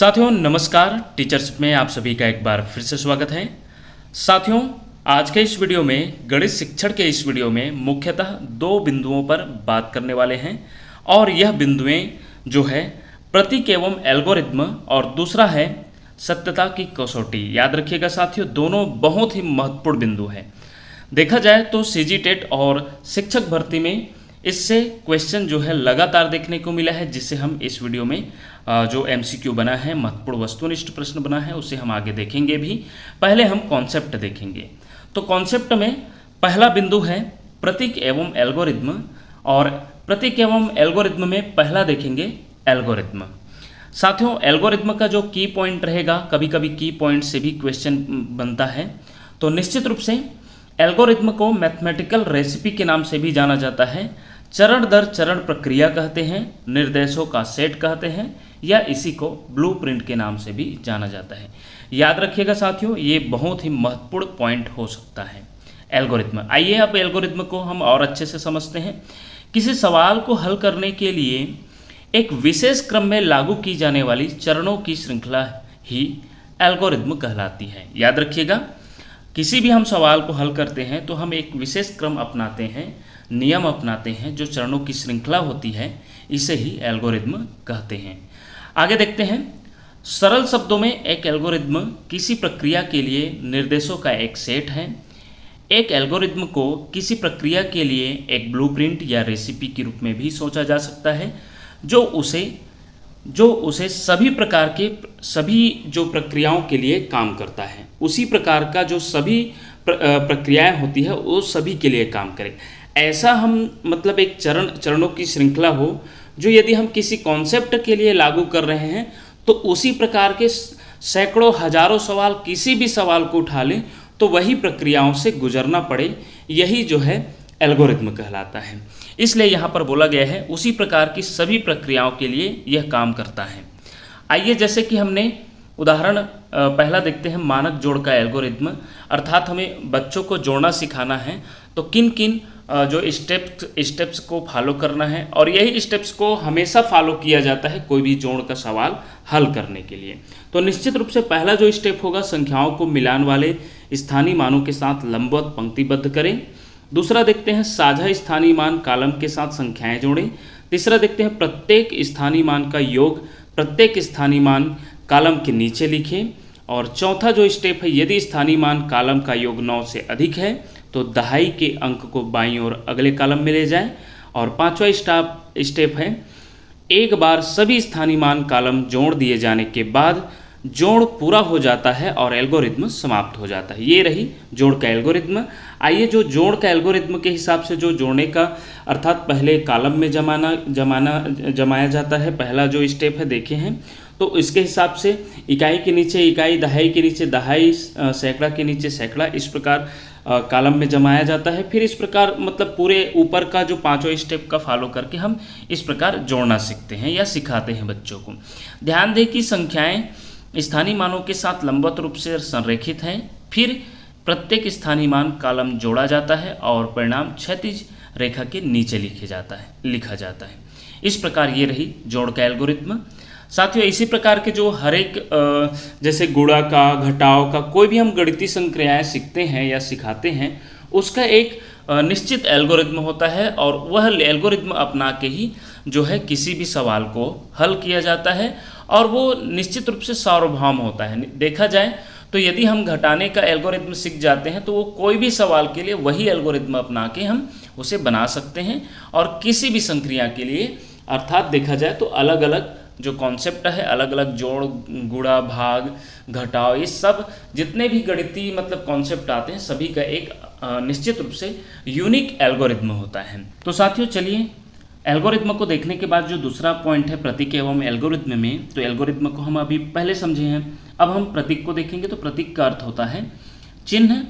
साथियों नमस्कार। टीचर्स में आप सभी का एक बार फिर से स्वागत है। साथियों आज के इस वीडियो में गणित शिक्षण के इस वीडियो में मुख्यतः दो बिंदुओं पर बात करने वाले हैं और यह बिंदुएं जो है प्रतीक एवं एल्गोरिथ्म और दूसरा है सत्यता की कसौटी। याद रखिएगा साथियों, दोनों बहुत ही महत्वपूर्ण बिंदु हैं। देखा जाए तो सीजी और शिक्षक भर्ती में इससे क्वेश्चन जो है लगातार देखने को मिला है, जिससे हम इस वीडियो में जो एमसीक्यू बना है, महत्वपूर्ण वस्तुनिष्ठ प्रश्न बना है, उसे हम आगे देखेंगे भी। पहले हम कॉन्सेप्ट देखेंगे। तो कॉन्सेप्ट में पहला बिंदु है प्रतीक एवं एल्गोरिथ्म, और प्रतीक एवं एल्गोरिथ्म में पहला देखेंगे एल्गोरिथ्म। साथियों एल्गोरिथ्म का जो की पॉइंट रहेगा, कभी कभी की पॉइंट से भी क्वेश्चन बनता है, तो निश्चित रूप से एल्गोरिथ्म को मैथमेटिकल रेसिपी के नाम से भी जाना जाता है, चरण दर चरण प्रक्रिया कहते हैं, निर्देशों का सेट कहते हैं, या इसी को ब्लूप्रिंट के नाम से भी जाना जाता है। याद रखिएगा साथियों, ये बहुत ही महत्वपूर्ण पॉइंट हो सकता है एल्गोरिथ्म। आइए अब एल्गोरिथ्म को हम और अच्छे से समझते हैं। किसी सवाल को हल करने के लिए एक विशेष क्रम में लागू की जाने वाली चरणों की श्रृंखला ही एल्गोरिथ्म कहलाती है। याद रखिएगा, किसी भी हम सवाल को हल करते हैं तो हम एक विशेष क्रम अपनाते हैं, नियम अपनाते हैं, जो चरणों की श्रृंखला होती है, इसे ही एल्गोरिथ्म कहते हैं। आगे देखते हैं। सरल शब्दों में एक एल्गोरिथ्म किसी प्रक्रिया के लिए निर्देशों का एक सेट है। एक एल्गोरिथ्म को किसी प्रक्रिया के लिए एक ब्लूप्रिंट या रेसिपी के रूप में भी सोचा जा सकता है, जो उसे सभी प्रकार के सभी जो प्रक्रियाओं के लिए काम करता है, उसी प्रकार का जो सभी प्रक्रियाएं होती है वो सभी के लिए काम करे। ऐसा हम मतलब एक चरणों की श्रृंखला हो, जो यदि हम किसी कॉन्सेप्ट के लिए लागू कर रहे हैं तो उसी प्रकार के सैकड़ों हजारों सवाल, किसी भी सवाल को उठा लें तो वही प्रक्रियाओं से गुजरना पड़े, यही जो है एल्गोरिथ्म कहलाता है। इसलिए यहाँ पर बोला गया है उसी प्रकार की सभी प्रक्रियाओं के लिए यह काम करता है। आइए जैसे कि हमने उदाहरण पहला देखते हैं, मानक जोड़ का एल्गोरिथ्म। अर्थात हमें बच्चों को जोड़ना सिखाना है तो किन किन जो स्टेप्स को फॉलो करना है, और यही स्टेप्स को हमेशा फॉलो किया जाता है कोई भी जोड़ का सवाल हल करने के लिए। तो निश्चित रूप से पहला जो स्टेप होगा, संख्याओं को मिलान वाले स्थानीय मानों के साथ लंबवत पंक्तिबद्ध करें। दूसरा देखते हैं साझा स्थानीय मान कॉलम के साथ संख्याएं जोड़ें। तीसरा देखते हैं प्रत्येक स्थानीय मान का योग प्रत्येक स्थानीय मान कॉलम के नीचे लिखें। और चौथा जो स्टेप है, यदि स्थानीय मान कॉलम का योग 9 से अधिक है तो दहाई के अंक को बाईं ओर अगले कॉलम में ले जाएं। और पांचवा स्टेप है, एक बार सभी स्थानीय मान कॉलम जोड़ दिए जाने के बाद जोड़ पूरा हो जाता है और एल्गोरिथ्म समाप्त हो जाता है। ये रही जोड़ का एल्गोरिथ्म। आइए जो जोड़ का एल्गोरिथ्म के हिसाब से जो जोड़ने का अर्थात पहले कॉलम में जमाया जाता है, पहला जो स्टेप है देखे हैं, तो इसके हिसाब से इकाई के नीचे इकाई, दहाई के नीचे दहाई, सैकड़ा के नीचे सैकड़ा, इस प्रकार कॉलम में जमाया जाता है। फिर इस प्रकार मतलब पूरे ऊपर का जो पांचों स्टेप का फॉलो करके हम इस प्रकार जोड़ना सीखते हैं या सिखाते हैं बच्चों को। ध्यान दें कि संख्याएं स्थानीय मानों के साथ लंबवत रूप से संरेखित हैं। फिर प्रत्येक स्थानीय मान कॉलम जोड़ा जाता है और परिणाम क्षैतिज रेखा के नीचे लिखा जाता है। इस प्रकार ये रही जोड़ का एल्गोरिथ्म। साथियों इसी प्रकार के जो हर एक जैसे गुणा का, घटाव का, कोई भी हम गणितीय संक्रियाएं सीखते हैं या सिखाते हैं, उसका एक निश्चित एल्गोरिथ्म होता है, और वह एल्गोरिथ्म अपना के ही जो है किसी भी सवाल को हल किया जाता है, और वो निश्चित रूप से सार्वभौम होता है। देखा जाए तो यदि हम घटाने का एल्गोरिथ्म सीख जाते हैं तो वो कोई भी सवाल के लिए वही एल्गोरिथ्म अपना के हम उसे बना सकते हैं, और किसी भी संक्रिया के लिए अर्थात देखा जाए तो अलग अलग जो कॉन्सेप्ट है, अलग अलग जोड़, गुणा, भाग, घटाव, ये सब जितने भी गणितीय मतलब कॉन्सेप्ट आते हैं, सभी का एक निश्चित रूप से यूनिक एल्गोरिथ्म होता है। तो साथियों चलिए एल्गोरिथ्म को देखने के बाद जो दूसरा पॉइंट है प्रतीक एवं एल्गोरिथ्म में, तो एल्गोरिथ्म को हम अभी पहले समझे हैं, अब हम प्रतीक को देखेंगे। तो प्रतीक का अर्थ होता है चिन्ह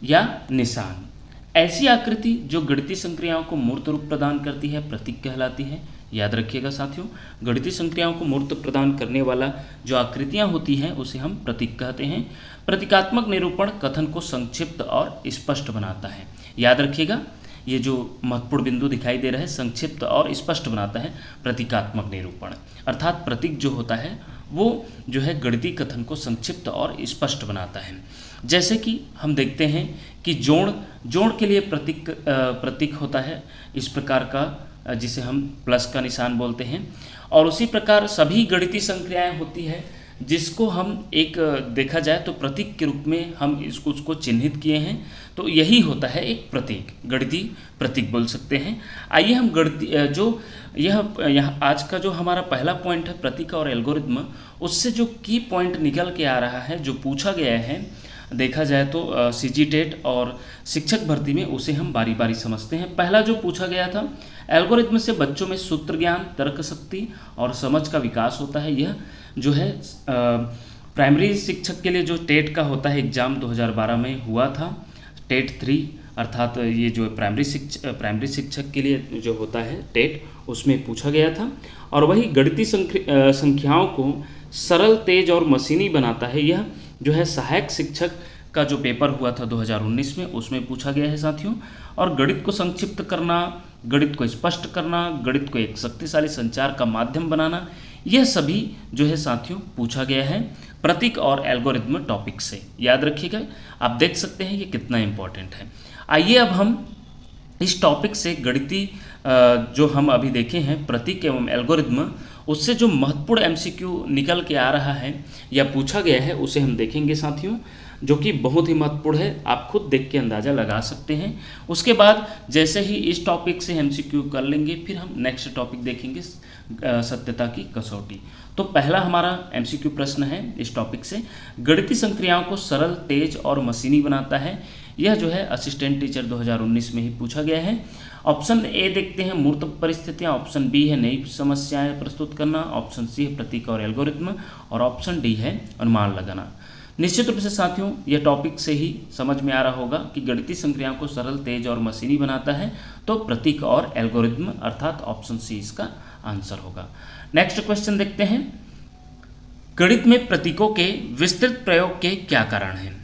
या निशान। ऐसी आकृति जो गणितीय संक्रियाओं को मूर्त रूप प्रदान करती है प्रतीक कहलाती है। याद रखिएगा साथियों, गणितीय संक्रियाओं को मूर्त प्रदान करने वाला जो आकृतियां होती हैं उसे हम प्रतीक कहते हैं। प्रतीकात्मक निरूपण कथन को संक्षिप्त और स्पष्ट बनाता है। याद रखिएगा, ये जो महत्वपूर्ण बिंदु दिखाई दे रहा है, संक्षिप्त और स्पष्ट बनाता है प्रतीकात्मक निरूपण। अर्थात प्रतीक जो होता है वो जो है गणितीय कथन को संक्षिप्त और स्पष्ट बनाता है। जैसे कि हम देखते हैं कि जोड़ के लिए प्रतीक होता है इस प्रकार का, जिसे हम प्लस का निशान बोलते हैं। और उसी प्रकार सभी गणितीय संक्रियाएं होती है जिसको हम एक देखा जाए तो प्रतीक के रूप में हम उसको चिन्हित किए हैं, तो यही होता है एक प्रतीक, गणितीय प्रतीक बोल सकते हैं। आइए हम गणितीय यह आज का जो हमारा पहला पॉइंट है प्रतीक और एल्गोरिथम, उससे जो की पॉइंट निकल के आ रहा है, जो पूछा गया है देखा जाए तो सीजी टेट और शिक्षक भर्ती में, उसे हम बारी बारी समझते हैं। पहला जो पूछा गया था, एल्गोरिथम से बच्चों में सूत्र ज्ञान, तर्क शक्ति और समझ का विकास होता है। यह जो है प्राइमरी शिक्षक के लिए जो टेट का होता है एग्जाम 2012 में हुआ था, टेट 3, अर्थात ये जो प्राइमरी शिक्षक के लिए जो होता है टेट, उसमें पूछा गया था। और वही गणितीय संख्याओं को सरल, तेज और मशीनी बनाता है। यह जो है सहायक शिक्षक का जो पेपर हुआ था 2019 में, उसमें पूछा गया है साथियों। और गणित को संक्षिप्त करना, गणित को स्पष्ट करना, गणित को एक शक्तिशाली संचार का माध्यम बनाना, यह सभी जो है साथियों पूछा गया है प्रतीक और एल्गोरिथम टॉपिक से। याद रखिएगा, आप देख सकते हैं ये कितना इम्पोर्टेंट है। आइए अब हम इस टॉपिक से गणितीय जो हम अभी देखे हैं प्रतीक एवं एल्गोरिथम, उससे जो महत्वपूर्ण एमसीक्यू निकल के आ रहा है या पूछा गया है उसे हम देखेंगे साथियों, जो कि बहुत ही महत्वपूर्ण है। आप खुद देख के अंदाज़ा लगा सकते हैं। उसके बाद जैसे ही इस टॉपिक से एमसीक्यू कर लेंगे, फिर हम नेक्स्ट टॉपिक देखेंगे सत्यता की कसौटी। तो पहला हमारा एमसीक्यू प्रश्न है इस टॉपिक से, गणितीय संक्रियाओं को सरल, तेज और मशीनी बनाता है। यह जो है असिस्टेंट टीचर 2019 में ही पूछा गया है। ऑप्शन ए देखते हैं मूर्त परिस्थितियां, ऑप्शन बी है नई समस्याएं प्रस्तुत करना, ऑप्शन सी है प्रतीक और एल्गोरिथम, और ऑप्शन डी है अनुमान लगाना। निश्चित रूप से साथियों यह टॉपिक से ही समझ में आ रहा होगा कि गणितीय संक्रियाओं को सरल, तेज और मशीनी बनाता है, तो प्रतीक और एल्गोरिथम अर्थात ऑप्शन सी इसका आंसर होगा। नेक्स्ट क्वेश्चन देखते हैं, गणित में प्रतीकों के विस्तृत प्रयोग के क्या कारण हैं।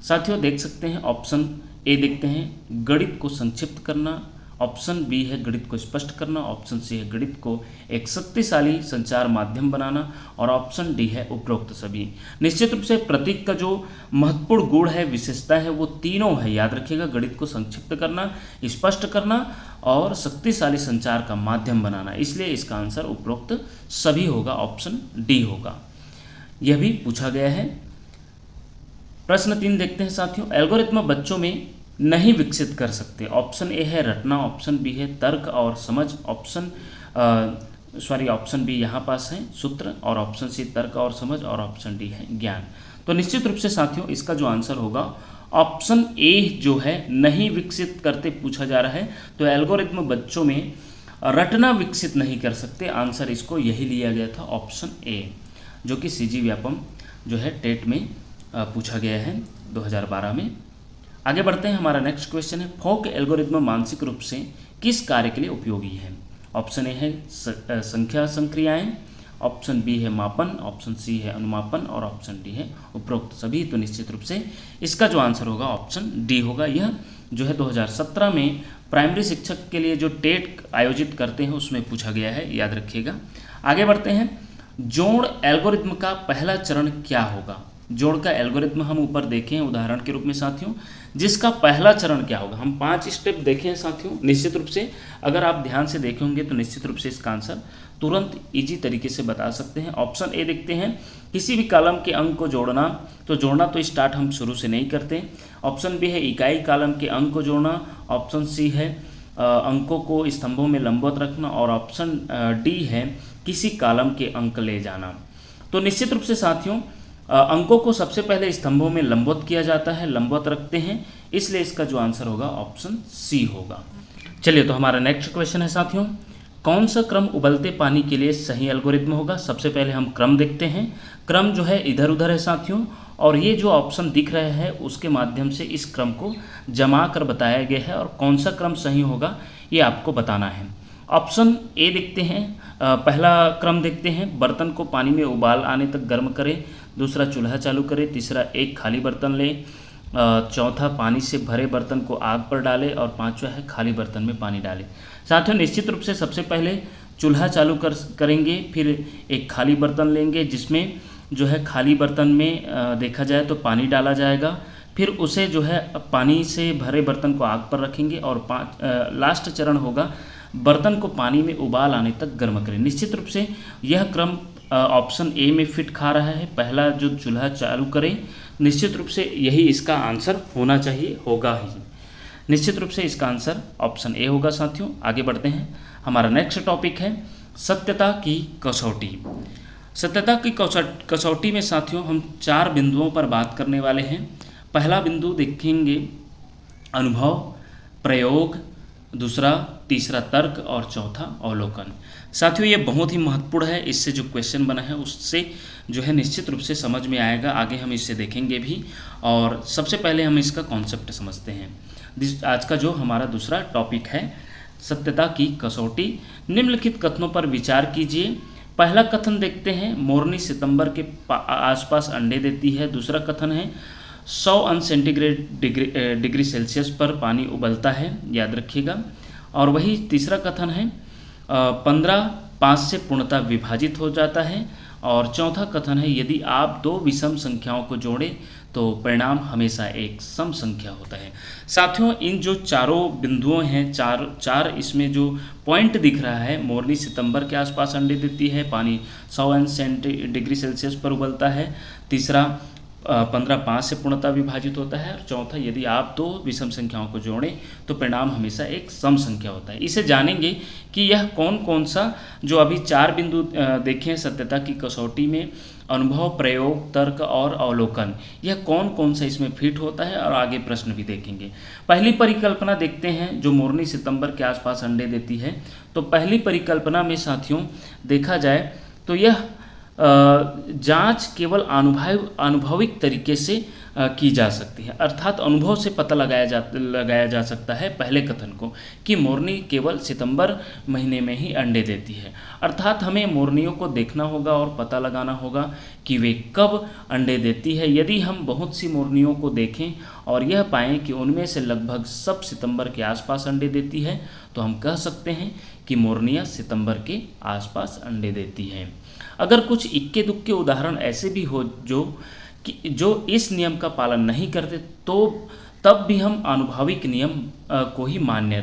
साथियों देख सकते हैं, ऑप्शन ए देखते हैं गणित को संक्षिप्त करना, ऑप्शन बी है गणित को स्पष्ट करना, ऑप्शन सी है गणित को एक शक्तिशाली संचार माध्यम बनाना, और ऑप्शन डी है उपरोक्त सभी। निश्चित रूप से प्रतीक का जो महत्वपूर्ण गुण है, विशेषता है, वो तीनों है। याद रखिएगा, गणित को संक्षिप्त करना, स्पष्ट करना और शक्तिशाली संचार का माध्यम बनाना। इसलिए इसका आंसर उपरोक्त सभी होगा, ऑप्शन डी होगा। यह भी पूछा गया है। प्रश्न 3 देखते हैं साथियों, एल्गोरिथम बच्चों में नहीं विकसित कर सकते। ऑप्शन ए है रटना, ऑप्शन बी है तर्क और समझ, ऑप्शन बी यहाँ पास है सूत्र, और ऑप्शन सी तर्क और समझ, और ऑप्शन डी है ज्ञान। तो निश्चित रूप से साथियों इसका जो आंसर होगा ऑप्शन ए जो है नहीं विकसित करते पूछा जा रहा है, तो एल्गोरिथम बच्चों में रटना विकसित नहीं कर सकते। आंसर इसको यही लिया गया था, ऑप्शन ए, जो कि सीजी व्यापम जो है टेट में पूछा गया है 2012 में। आगे बढ़ते हैं, हमारा नेक्स्ट क्वेश्चन है, फोक एल्गोरिथम मानसिक रूप से किस कार्य के लिए उपयोगी है। ऑप्शन ए है संख्या संक्रियाएं, ऑप्शन बी है मापन, ऑप्शन सी है अनुमापन, और ऑप्शन डी है उपरोक्त सभी। तो निश्चित रूप से इसका जो आंसर होगा ऑप्शन डी होगा। यह जो है 2017 में प्राइमरी शिक्षक के लिए जो टेट आयोजित करते हैं उसमें पूछा गया है, याद रखिएगा। आगे बढ़ते हैं, जोड़ एल्गोरिथम का पहला चरण क्या होगा। जोड़ का एल्गोरिथम हम ऊपर देखे हैं उदाहरण के रूप में साथियों, जिसका पहला चरण क्या होगा। हम 5 स्टेप देखे हैं साथियों। निश्चित रूप से अगर आप ध्यान से देखे होंगे तो निश्चित रूप से इसका आंसर तुरंत इजी तरीके से बता सकते हैं। ऑप्शन ए देखते हैं, किसी भी कॉलम के अंक को जोड़ना, तो जोड़ना तो स्टार्ट हम शुरू से नहीं करते। ऑप्शन बी है इकाई कॉलम के अंक को जोड़ना, ऑप्शन सी है अंकों को स्तंभों में लंबवत रखना, और ऑप्शन डी है किसी कॉलम के अंक ले जाना। तो निश्चित रूप से साथियों अंकों को सबसे पहले स्तंभों में लंबवत किया जाता है, लंबवत रखते हैं, इसलिए इसका जो आंसर होगा ऑप्शन सी होगा। चलिए तो हमारा नेक्स्ट क्वेश्चन है साथियों, कौन सा क्रम उबलते पानी के लिए सही एल्गोरिथम होगा। सबसे पहले हम क्रम देखते हैं। क्रम जो है इधर उधर है साथियों, और ये जो ऑप्शन दिख रहे हैं उसके माध्यम से इस क्रम को जमा कर बताया गया है, और कौन सा क्रम सही होगा ये आपको बताना है। ऑप्शन ए देखते हैं, पहला क्रम देखते हैं, बर्तन को पानी में उबाल आने तक गर्म करें, दूसरा चूल्हा चालू करें, तीसरा एक खाली बर्तन ले, चौथा पानी से भरे बर्तन को आग पर डालें, और पांचवा है खाली बर्तन में पानी डालें। साथियों निश्चित रूप से सबसे पहले चूल्हा चालू करेंगे, फिर एक खाली बर्तन लेंगे जिसमें जो है खाली बर्तन में देखा जाए तो पानी डाला जाएगा, फिर उसे जो है पानी से भरे बर्तन को आग पर रखेंगे और लास्ट चरण होगा बर्तन को पानी में उबाल आने तक गर्म करें। निश्चित रूप से यह क्रम ऑप्शन ए में फिट खा रहा है, पहला जो चूल्हा चालू करें, निश्चित रूप से यही इसका आंसर होना चाहिए, होगा ही। निश्चित रूप से इसका आंसर ऑप्शन ए होगा। साथियों आगे बढ़ते हैं, हमारा नेक्स्ट टॉपिक है सत्यता की कसौटी। सत्यता की कसौटी में साथियों हम 4 बिंदुओं पर बात करने वाले हैं। पहला बिंदु देखेंगे अनुभव, प्रयोग, दूसरा तीसरा तर्क और चौथा अवलोकन। साथियों ये बहुत ही महत्वपूर्ण है, इससे जो क्वेश्चन बना है उससे जो है निश्चित रूप से समझ में आएगा, आगे हम इससे देखेंगे भी। और सबसे पहले हम इसका कॉन्सेप्ट समझते हैं। आज का जो हमारा दूसरा टॉपिक है सत्यता की कसौटी। निम्नलिखित कथनों पर विचार कीजिए। पहला कथन देखते हैं, मोरनी सितंबर के आसपास अंडे देती है। दूसरा कथन है 100 अंश सेंटीग्रेड डिग्री सेल्सियस पर पानी उबलता है, याद रखिएगा। और वही तीसरा कथन है 15 5 से पूर्णतः विभाजित हो जाता है। और चौथा कथन है यदि आप 2 विषम संख्याओं को जोड़ें तो परिणाम हमेशा एक सम संख्या होता है। साथियों इन जो चारों बिंदुओं हैं, चार इसमें जो पॉइंट दिख रहा है, मोरनी सितंबर के आसपास अंडे देती है, पानी 100 अंश डिग्री सेल्सियस पर उबलता है, तीसरा 15 5 से पूर्णतः विभाजित होता है, और चौथा यदि आप 2 विषम संख्याओं को जोड़ें तो परिणाम हमेशा एक सम संख्या होता है। इसे जानेंगे कि यह कौन कौन सा जो अभी 4 बिंदु देखें सत्यता की कसौटी में, अनुभव, प्रयोग, तर्क और अवलोकन, यह कौन कौन सा इसमें फिट होता है, और आगे प्रश्न भी देखेंगे। पहली परिकल्पना देखते हैं जो मोरनी सितंबर के आसपास अंडे देती है। तो पहली परिकल्पना में साथियों देखा जाए तो यह जांच केवल अनुभविक तरीके से की जा सकती है, अर्थात अनुभव से पता लगाया जा सकता है पहले कथन को कि मोरनी केवल सितंबर महीने में ही अंडे देती है। अर्थात हमें मोरनियों को देखना होगा और पता लगाना होगा कि वे कब अंडे देती है। यदि हम बहुत सी मोरनियों को देखें और यह पाएं कि उनमें से लगभग सब सितंबर के आसपास अंडे देती है तो हम कह सकते हैं कि मोरनियाँ सितंबर के आसपास अंडे देती हैं। अगर कुछ इक्के दुक्के उदाहरण ऐसे भी हो जो इस नियम का पालन नहीं करते तो तब भी हम आनुभाविक नियम को ही मान्य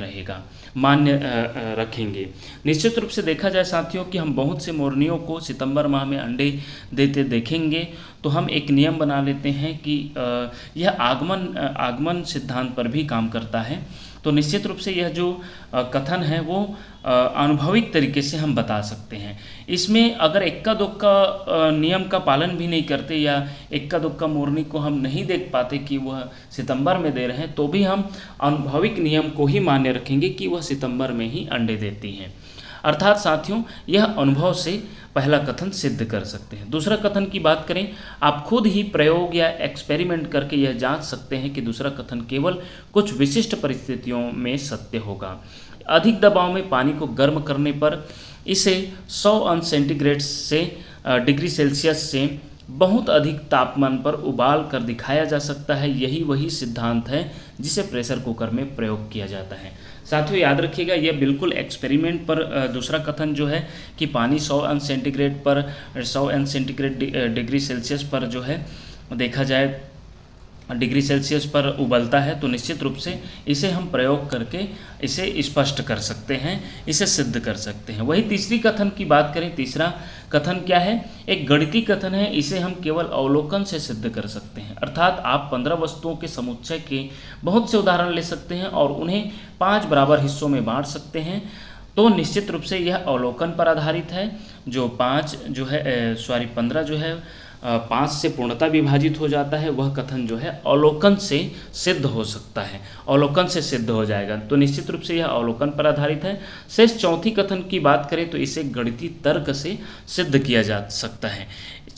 रखेंगे। निश्चित रूप से देखा जाए साथियों कि हम बहुत से मोरनियों को सितंबर माह में अंडे देते देखेंगे तो हम एक नियम बना लेते हैं कि यह आगमन सिद्धांत पर भी काम करता है। तो निश्चित रूप से यह जो कथन है वो आनुभविक तरीके से हम बता सकते हैं। इसमें अगर इक्का दुक्का नियम का पालन भी नहीं करते या इक्का दुक्का मोरनी को हम नहीं देख पाते कि वह सितंबर में दे रहे हैं तो भी हम आनुभविक नियम को ही मान्य रखेंगे कि वह सितंबर में ही अंडे देती हैं। अर्थात साथियों यह अनुभव से पहला कथन सिद्ध कर सकते हैं। दूसरा कथन की बात करें, आप खुद ही प्रयोग या एक्सपेरिमेंट करके यह जांच सकते हैं कि दूसरा कथन केवल कुछ विशिष्ट परिस्थितियों में सत्य होगा। अधिक दबाव में पानी को गर्म करने पर इसे 100 अंश सेंटीग्रेड से डिग्री सेल्सियस से बहुत अधिक तापमान पर उबाल कर दिखाया जा सकता है। यही वही सिद्धांत है जिसे प्रेशर कुकर में प्रयोग किया जाता है। साथियों याद रखिएगा यह बिल्कुल एक्सपेरिमेंट पर दूसरा कथन जो है कि पानी 100 अंश सेंटीग्रेड डिग्री सेल्सियस पर जो है देखा जाए डिग्री सेल्सियस पर उबलता है तो निश्चित रूप से इसे हम प्रयोग करके इसे स्पष्ट कर सकते हैं, इसे सिद्ध कर सकते हैं। वही तीसरी कथन की बात करें, तीसरा कथन क्या है, एक गणितीय कथन है, इसे हम केवल अवलोकन से सिद्ध कर सकते हैं। अर्थात आप 15 वस्तुओं के समुच्चय के बहुत से उदाहरण ले सकते हैं और उन्हें 5 बराबर हिस्सों में बांट सकते हैं। तो निश्चित रूप से यह अवलोकन पर आधारित है। जो 15 जो है 5 से पूर्णतः विभाजित हो जाता है, वह कथन जो है अवलोकन से सिद्ध हो सकता है, अवलोकन से सिद्ध हो जाएगा। तो निश्चित रूप से यह अवलोकन पर आधारित है। शेष चौथी कथन की बात करें तो इसे गणितीय तर्क से सिद्ध किया जा सकता है।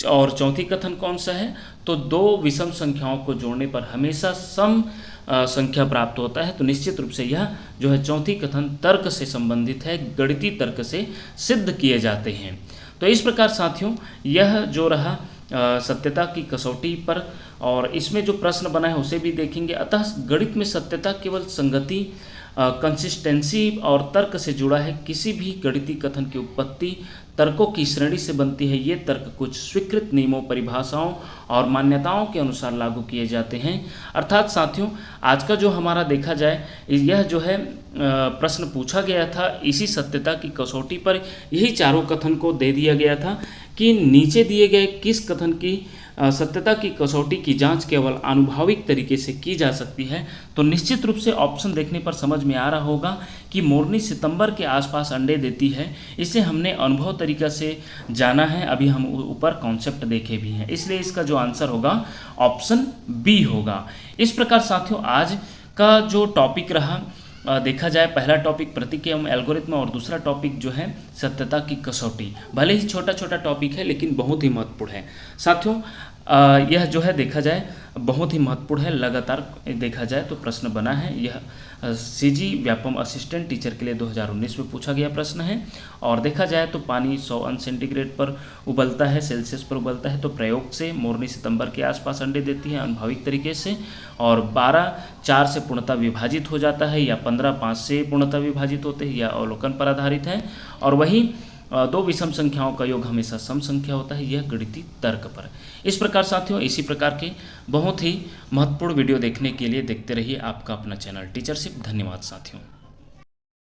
और चौथी कथन कौन सा है, तो 2 विषम संख्याओं को जोड़ने पर हमेशा सम संख्या प्राप्त होता है। तो निश्चित रूप से यह जो है चौथी कथन तर्क से संबंधित है, गणितीय तर्क से सिद्ध किए जाते हैं। तो इस प्रकार साथियों यह जो रहा सत्यता की कसौटी पर, और इसमें जो प्रश्न बना है उसे भी देखेंगे। अतः गणित में सत्यता केवल संगति कंसिस्टेंसी और तर्क से जुड़ा है। किसी भी गणितीय कथन की उत्पत्ति तर्कों की श्रेणी से बनती है। ये तर्क कुछ स्वीकृत नियमों, परिभाषाओं और मान्यताओं के अनुसार लागू किए जाते हैं। अर्थात साथियों, आज का जो हमारा देखा जाए, यह जो है प्रश्न पूछा गया था इसी सत्यता की कसौटी पर, यही चारों कथन को दे दिया गया था कि नीचे दिए गए किस कथन की सत्यता की कसौटी की जांच केवल आनुभविक तरीके से की जा सकती है। तो निश्चित रूप से ऑप्शन देखने पर समझ में आ रहा होगा कि मोरनी सितंबर के आसपास अंडे देती है। इसे हमने अनुभव तरीका से जाना है, अभी हम ऊपर कॉन्सेप्ट देखे भी हैं, इसलिए इसका जो आंसर होगा ऑप्शन बी होगा। इस प्रकार साथियों, आज का जो टॉपिक रहा, देखा जाए, पहला टॉपिक प्रतीक एवं एल्गोरिथम और दूसरा टॉपिक जो है सत्यता की कसौटी। भले ही छोटा छोटा टॉपिक है लेकिन बहुत ही महत्वपूर्ण है साथियों। यह जो है देखा जाए बहुत ही महत्वपूर्ण है। लगातार देखा जाए तो प्रश्न बना है। यह सीजी व्यापम असिस्टेंट टीचर के लिए 2019 में पूछा गया प्रश्न है। और देखा जाए तो पानी 100 अंश सेंटीग्रेड पर उबलता है, सेल्सियस पर उबलता है, तो प्रयोग से मोरनी सितंबर के आसपास अंडे देती है अनुभविक तरीके से। और 12 4 से पूर्णतः विभाजित हो जाता है, या 15 5 से पूर्णतः विभाजित होते हैं, या अवलोकन पर आधारित है। और वही दो विषम संख्याओं का योग हमेशा सम संख्या होता है, यह गणितीय तर्क पर। इस प्रकार साथियों, इसी प्रकार के बहुत ही महत्वपूर्ण वीडियो देखने के लिए देखते रहिए आपका अपना चैनल टीचरशिप। धन्यवाद साथियों।